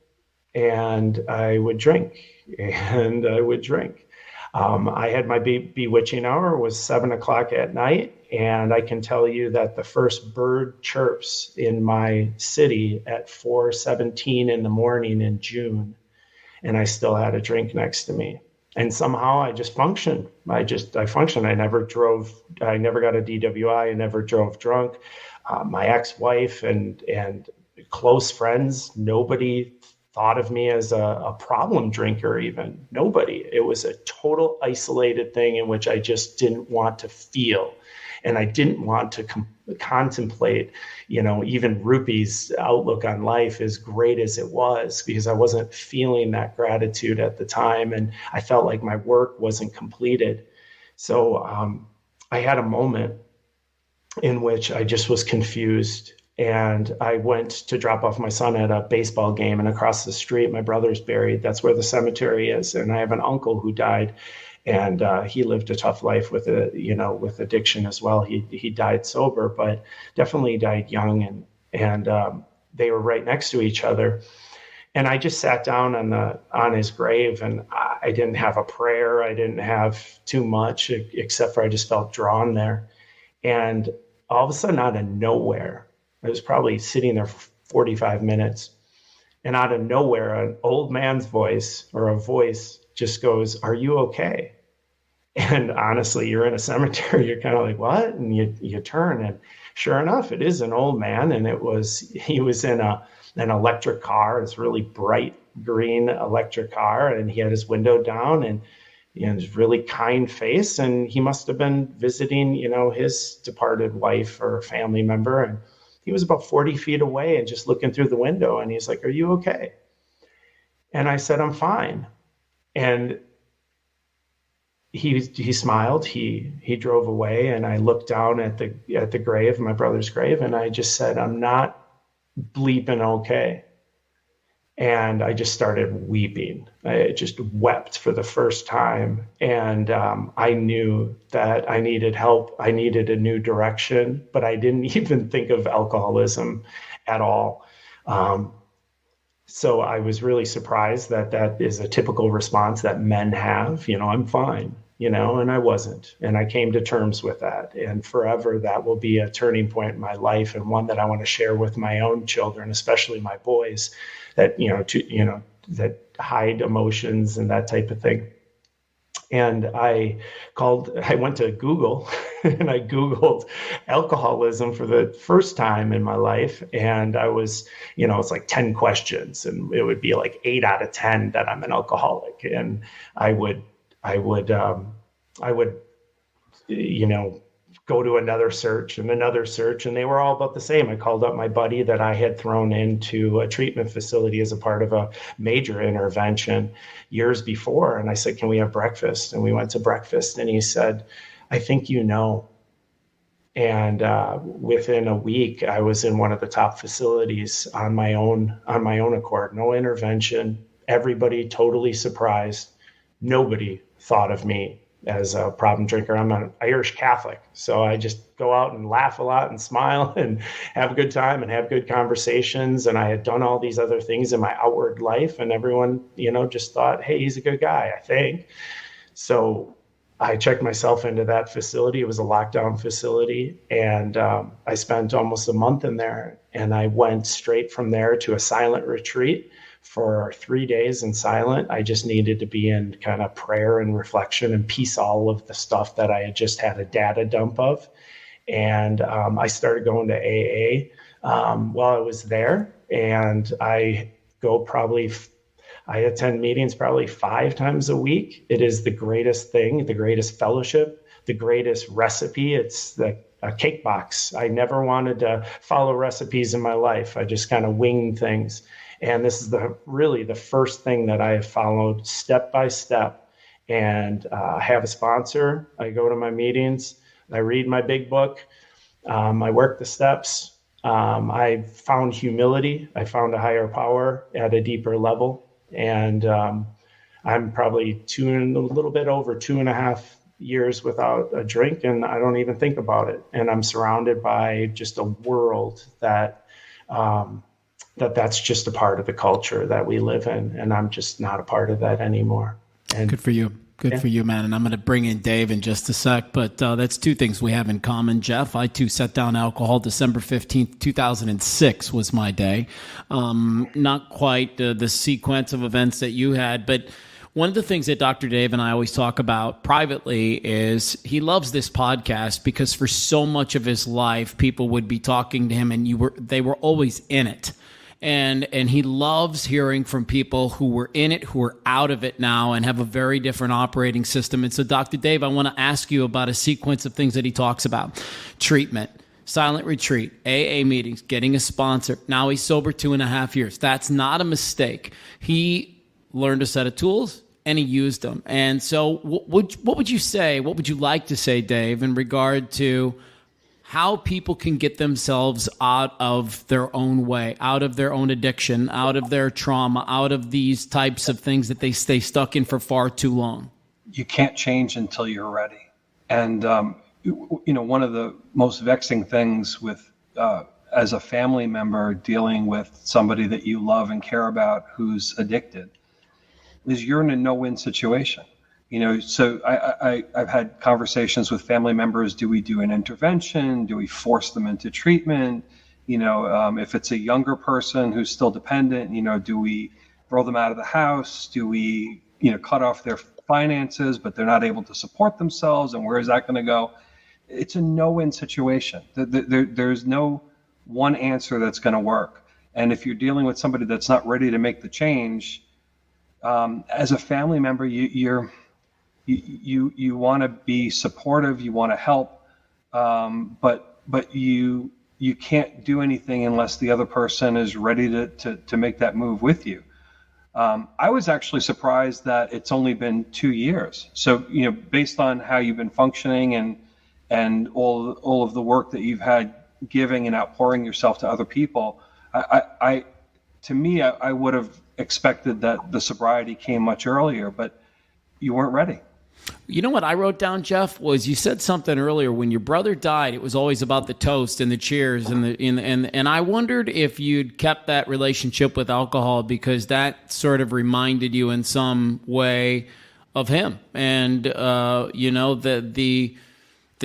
and I would drink and I would drink. I had my bewitching hour was 7:00 at night. And I can tell you that the first bird chirps in my city at 4:17 in the morning in June. And I still had a drink next to me. And somehow I just functioned. I functioned. I never got a DWI. I never drove drunk. My ex-wife and close friends, nobody thought of me as a problem drinker even. Nobody. It was a total isolated thing in which I just didn't want to feel. And I didn't want to contemplate, even Rupi's outlook on life, as great as it was, because I wasn't feeling that gratitude at the time. And I felt like my work wasn't completed. So I had a moment in which I just was confused. And I went to drop off my son at a baseball game, and across the street, my brother's buried. That's where the cemetery is. And I have an uncle who died. And he lived a tough life with addiction as well. He died sober, but definitely died young. And they were right next to each other. And I just sat down on his grave, and I didn't have a prayer. I didn't have too much, except for I just felt drawn there. And all of a sudden, out of nowhere, I was probably sitting there for 45 minutes, and out of nowhere, an old man's voice, or a voice, just goes, "Are you okay?" And honestly, you're in a cemetery, you're kind of like, what? And you turn, and sure enough, it is an old man. And he was in an electric car, this really bright green electric car. And he had his window down and his really kind face. And he must have been visiting, his departed wife or family member. And he was about 40 feet away and just looking through the window. And he's like, "Are you okay?" And I said, "I'm fine." And he smiled, he drove away, and I looked down at the grave, my brother's grave, and I just said, "I'm not bleeping okay." And I just started weeping. I just wept for the first time. And I knew that I needed help. I needed a new direction, but I didn't even think of alcoholism at all. So I was really surprised that is a typical response that men have. "I'm fine," and I wasn't. And I came to terms with that. And forever, that will be a turning point in my life, and one that I want to share with my own children, especially my boys, that, that hide emotions and that type of thing. And I went to Google and I Googled alcoholism for the first time in my life. And I was, it's like 10 questions, and it would be like 8 out of 10 that I'm an alcoholic. And I would, go to another search, and they were all about the same. I called up my buddy that I had thrown into a treatment facility as a part of a major intervention years before. And I said, "Can we have breakfast?" And we went to breakfast, and he said, "I think you know." And within a week, I was in one of the top facilities on my own accord, no intervention, everybody totally surprised. Nobody thought of me as a problem drinker. I'm an Irish Catholic, so I just go out and laugh a lot and smile and have a good time and have good conversations. And I had done all these other things in my outward life, and everyone, just thought, "Hey, he's a good guy," I think. So I checked myself into that facility. It was a lockdown facility, and I spent almost a month in there. And I went straight from there to a silent retreat for 3 days in silent. I just needed to be in kind of prayer and reflection and piece all of the stuff that I had just had a data dump of. And I started going to AA while I was there. And I attend meetings probably 5 times a week. It is the greatest thing, the greatest fellowship, the greatest recipe. It's a cake box. I never wanted to follow recipes in my life. I just kind of wing things. And this is really the first thing that I have followed step by step. And I have a sponsor. I go to my meetings. I read my big book. I work the steps. I found humility. I found a higher power at a deeper level. And I'm probably a little bit over 2.5 years without a drink, and I don't even think about it. And I'm surrounded by just a world that's just a part of the culture that we live in. And I'm just not a part of that anymore. And good for you. Good for you, man. And I'm going to bring in Dave in just a sec, but that's two things we have in common, Jeff. I, too, set down alcohol December 15th, 2006 was my day. Not quite the sequence of events that you had, but one of the things that Dr. Dave and I always talk about privately is he loves this podcast because for so much of his life, people would be talking to him and they were always in it. And he loves hearing from people who were in it, who are out of it now and have a very different operating system. And so, Dr. Dave, I want to ask you about a sequence of things that he talks about. Treatment, silent retreat, AA meetings, getting a sponsor. Now he's sober 2.5 years. That's not a mistake. He learned a set of tools and he used them. And so what would you say, what would you like to say, Dave, in regard to how people can get themselves out of their own way, out of their own addiction, out of their trauma, out of these types of things that they stay stuck in for far too long? You can't change until you're ready. And, one of the most vexing things with, as a family member dealing with somebody that you love and care about who's addicted is you're in a no-win situation. So I've had conversations with family members. Do we do an intervention? Do we force them into treatment? If it's a younger person who's still dependent, do we throw them out of the house? Do we, cut off their finances, but they're not able to support themselves? And where is that going to go? It's a no-win situation. There's no one answer that's going to work. And if you're dealing with somebody that's not ready to make the change, as a family member, you want to be supportive, you want to help, but you can't do anything unless the other person is ready to make that move with you. I was actually surprised that it's only been 2 years. So, based on how you've been functioning and all of the work that you've had giving and outpouring yourself to other people, I would have expected that the sobriety came much earlier, but you weren't ready. You know what I wrote down, Jeff, was you said something earlier. When your brother died, it was always about the toast and the cheers and I wondered if you'd kept that relationship with alcohol because that sort of reminded you in some way of him and the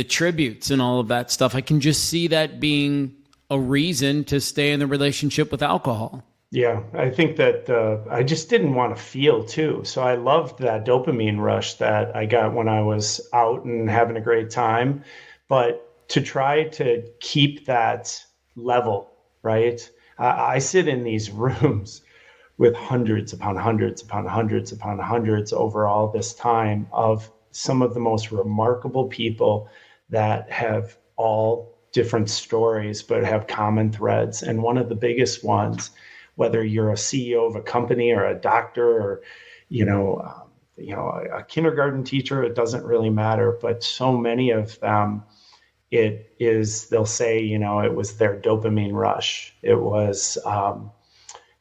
tributes and all of that stuff. I can just see that being a reason to stay in the relationship with alcohol. Yeah, I think that I just didn't want to feel too. So I loved that dopamine rush that I got when I was out and having a great time. But to try to keep that level, right? I sit in these rooms with hundreds upon hundreds upon hundreds upon hundreds over all this time of some of the most remarkable people that have all different stories, but have common threads. And one of the biggest ones, whether you're a CEO of a company or a doctor or, a kindergarten teacher, it doesn't really matter. But so many of them, they'll say, it was their dopamine rush. It was,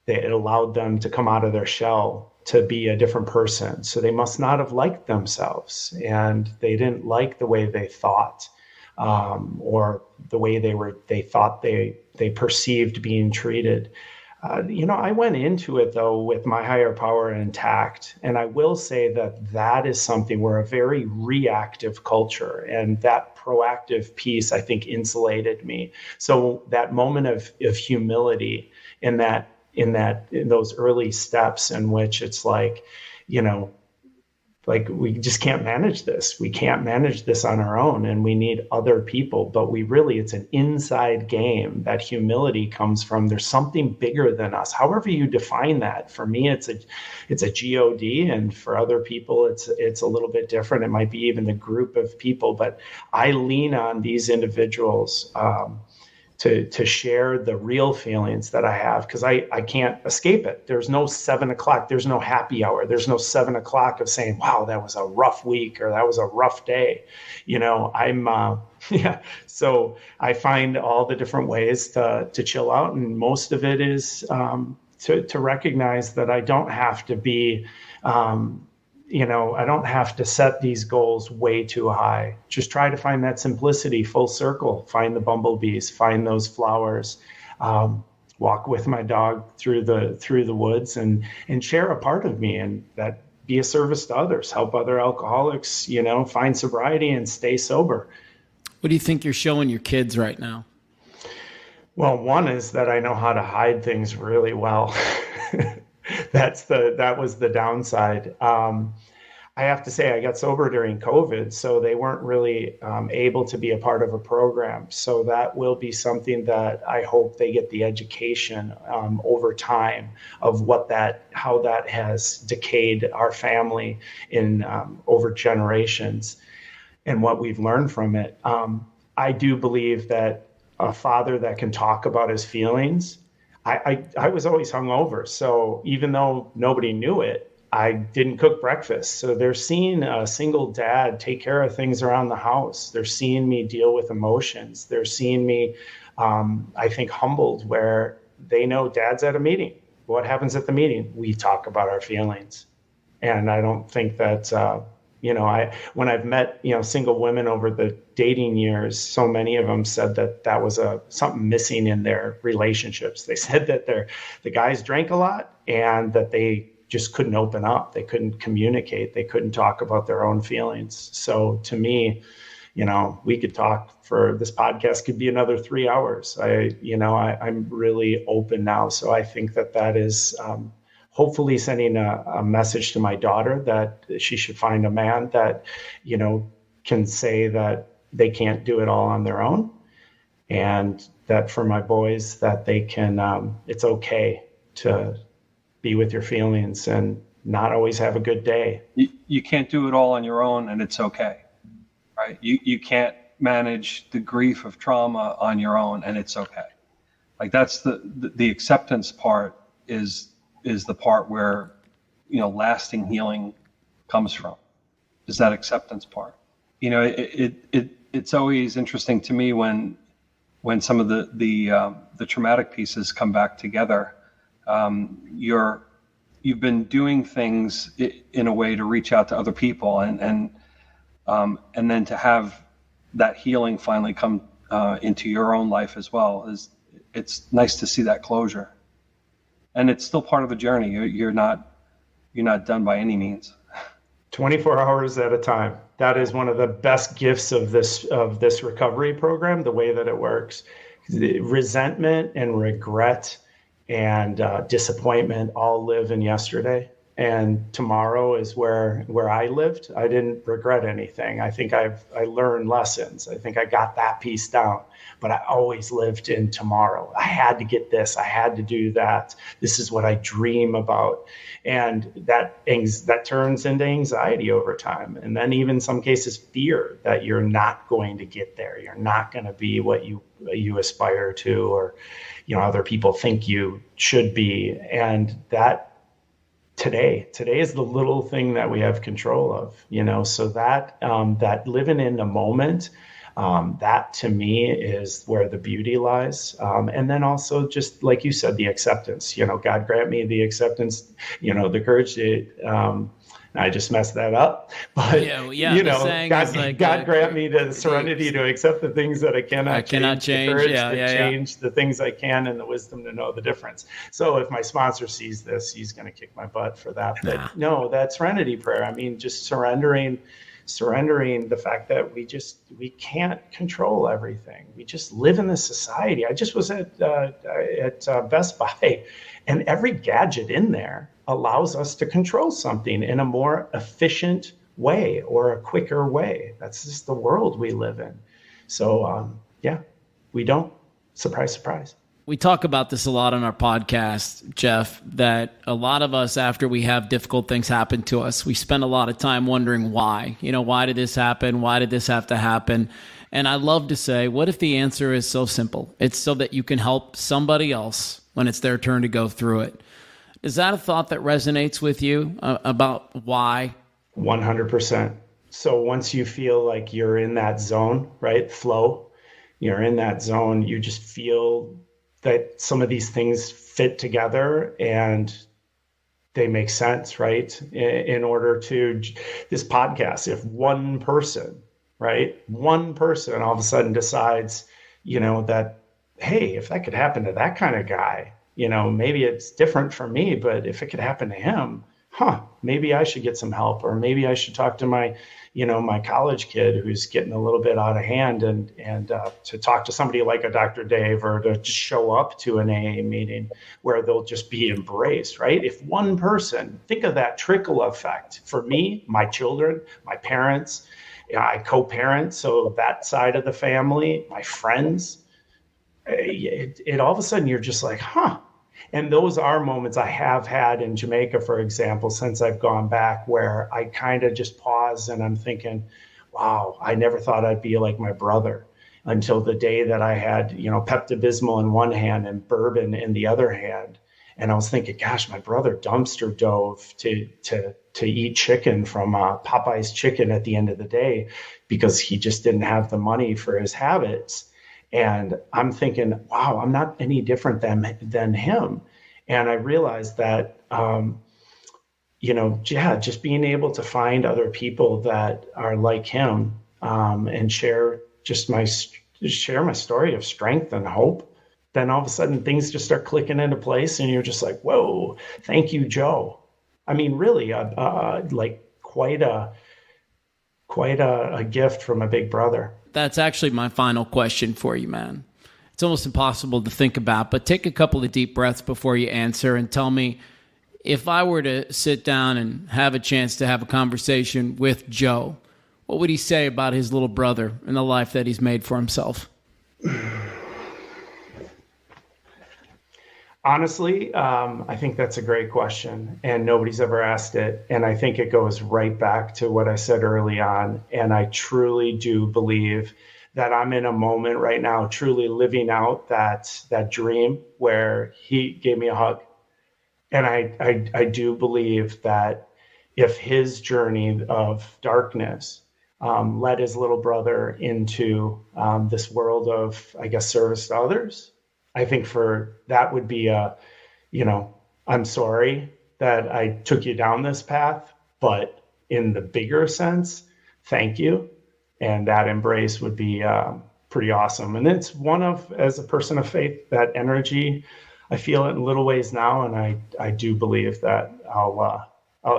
it allowed them to come out of their shell, to be a different person. So they must not have liked themselves and they didn't like the way they thought, or the way they thought they perceived being treated. I went into it, though, with my higher power intact. And I will say that is something, we're a very reactive culture. And that proactive piece, I think, insulated me. So that moment of humility in those early steps in which it's like, we just can't manage this. We can't manage this on our own and we need other people, but it's an inside game. That humility comes from, there's something bigger than us. However you define that. For me, it's a God, and for other people, it's a little bit different. It might be even the group of people, but I lean on these individuals to share the real feelings that I have, because I can't escape it. There's no 7 o'clock. There's no happy hour. There's no 7 o'clock of saying, wow, that was a rough week or that was a rough day. So I find all the different ways to chill out. And most of it is to recognize that I don't have to be, I don't have to set these goals way too high. Just try to find that simplicity, full circle, find the bumblebees, find those flowers, walk with my dog through the woods and share a part of me, and that be a service to others, help other alcoholics, find sobriety and stay sober. What do you think you're showing your kids right now? Well, one is that I know how to hide things really well. That was the downside. I have to say I got sober during COVID, so they weren't really able to be a part of a program. So that will be something that I hope they get the education over time of how that has decayed our family in over generations and what we've learned from it. I do believe that a father that can talk about his feelings, I was always hungover. So even though nobody knew it, I didn't cook breakfast. So they're seeing a single dad take care of things around the house. They're seeing me deal with emotions. They're seeing me, I think, humbled, where they know dad's at a meeting. What happens at the meeting? We talk about our feelings. And I don't think that, when I've met, single women over the dating years, so many of them said that was something missing in their relationships. They said that the guys drank a lot and that they just couldn't open up. They couldn't communicate. They couldn't talk about their own feelings. So to me, we could talk this podcast could be another 3 hours. I'm really open now. So I think that is hopefully sending a message to my daughter that she should find a man that, can say that they can't do it all on their own. And that for my boys, that they can, it's okay to be with your feelings and not always have a good day. You can't do it all on your own, and it's okay, right? You can't manage the grief of trauma on your own, and it's okay. Like that's the acceptance part is the part where, lasting healing comes from, is that acceptance part. It's always interesting to me when some of the traumatic pieces come back together. You've been doing things in a way to reach out to other people, and then to have that healing finally come into your own life as well. It's nice to see that closure, and it's still part of the journey. You're not done by any means. 24 hours at a time. That is one of the best gifts of this recovery program. The way that it works, the resentment and regret and disappointment all live in yesterday, and tomorrow is where I lived. I didn't regret anything. I think I learned lessons. I think I got that piece down, but I always lived in tomorrow. I had to get this. I had to do that. This is what I dream about, and that turns into anxiety over time, and then even in some cases fear that you're not going to get there. You're not going to be what you aspire to, or other people think you should be. And that today is the little thing that we have control of, so that living in the moment, that to me is where the beauty lies. And then also, just like you said, the acceptance, God grant me the acceptance, the courage to, I just messed that up, but God grant me the serenity to accept the things that I cannot change, the courage to change the things I can, and the wisdom to know the difference. So if my sponsor sees this, he's going to kick my butt for that. But no, that serenity prayer. I mean, just surrendering the fact that we can't control everything. We just live in this society. I just was at Best Buy, and every gadget in there allows us to control something in a more efficient way or a quicker way. That's just the world we live in. So, we don't. Surprise, surprise. We talk about this a lot on our podcast, Jeff, that a lot of us, after we have difficult things happen to us, we spend a lot of time wondering why. Why did this happen? Why did this have to happen? And I love to say, what if the answer is so simple? It's so that you can help somebody else when it's their turn to go through it. Is that a thought that resonates with you about why? 100%. So once you feel like you're in that zone, right? Flow, you're in that zone, you just feel that some of these things fit together and they make sense, right? In order to this podcast, if one person, right? One person all of a sudden decides, that, hey, if that could happen to that kind of guy, maybe it's different for me, but if it could happen to him, maybe I should get some help, or maybe I should talk to my, my college kid who's getting a little bit out of hand and to talk to somebody like a Dr. Dave, or to just show up to an AA meeting where they'll just be embraced, right? If one person, think of that trickle effect. For me, my children, my parents, I co-parent, so that side of the family, my friends, it all of a sudden you're just like, And those are moments I have had in Jamaica, for example, since I've gone back, where I kind of just pause and I'm thinking, wow, I never thought I'd be like my brother, until the day that I had, Pepto-Bismol in one hand and bourbon in the other hand. And I was thinking, gosh, my brother dumpster dove to eat chicken from Popeye's Chicken at the end of the day because he just didn't have the money for his habits. And I'm thinking, wow, I'm not any different than him. And I realized that, just being able to find other people that are like him and share my story of strength and hope, then all of a sudden things just start clicking into place, and you're just like, whoa, thank you, Joe. I mean, really, like quite a gift from a big brother. That's actually my final question for you, man. It's almost impossible to think about, but take a couple of deep breaths before you answer and tell me, if I were to sit down and have a chance to have a conversation with Joe, what would he say about his little brother and the life that he's made for himself? Honestly, I think that's a great question, and nobody's ever asked it. And I think it goes right back to what I said early on. And I truly do believe that I'm in a moment right now, truly living out that dream where he gave me a hug. And I do believe that if his journey of darkness led his little brother into this world of, I guess, service to others, I think that would be I'm sorry that I took you down this path, but in the bigger sense, thank you. And that embrace would be pretty awesome. And it's as a person of faith, that energy, I feel it in little ways now. And I do believe that I'll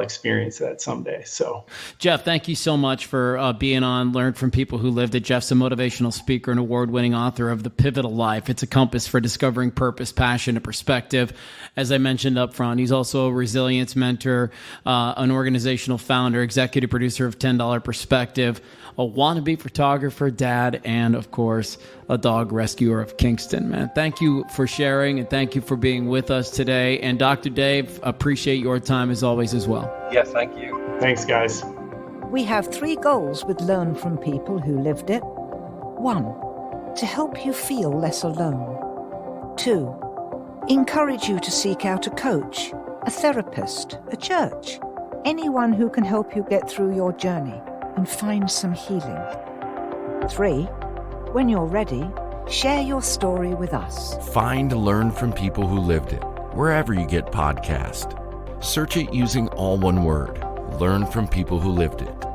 experience that someday. So, Jeff, thank you so much for being on Learn from People Who Lived It. Jeff's a motivational speaker and award-winning author of The Pivotal Life. It's a compass for discovering purpose, passion, and perspective. As I mentioned up front, he's also a resilience mentor, an organizational founder, executive producer of $10 Perspective, a wannabe photographer, dad, and, of course, a dog rescuer of Kingston, man. Thank you for sharing, and thank you for being with us today. And Dr. Dave, appreciate your time as always as well. Yes, thank you. Thanks, guys. We have 3 goals with Learn from People Who Lived It. 1, to help you feel less alone. 2, encourage you to seek out a coach, a therapist, a church, anyone who can help you get through your journey and find some healing. 3, when you're ready, share your story with us. Find Learn from People Who Lived It wherever you get podcasts. Search it using all one word. Learn from People Who Lived It.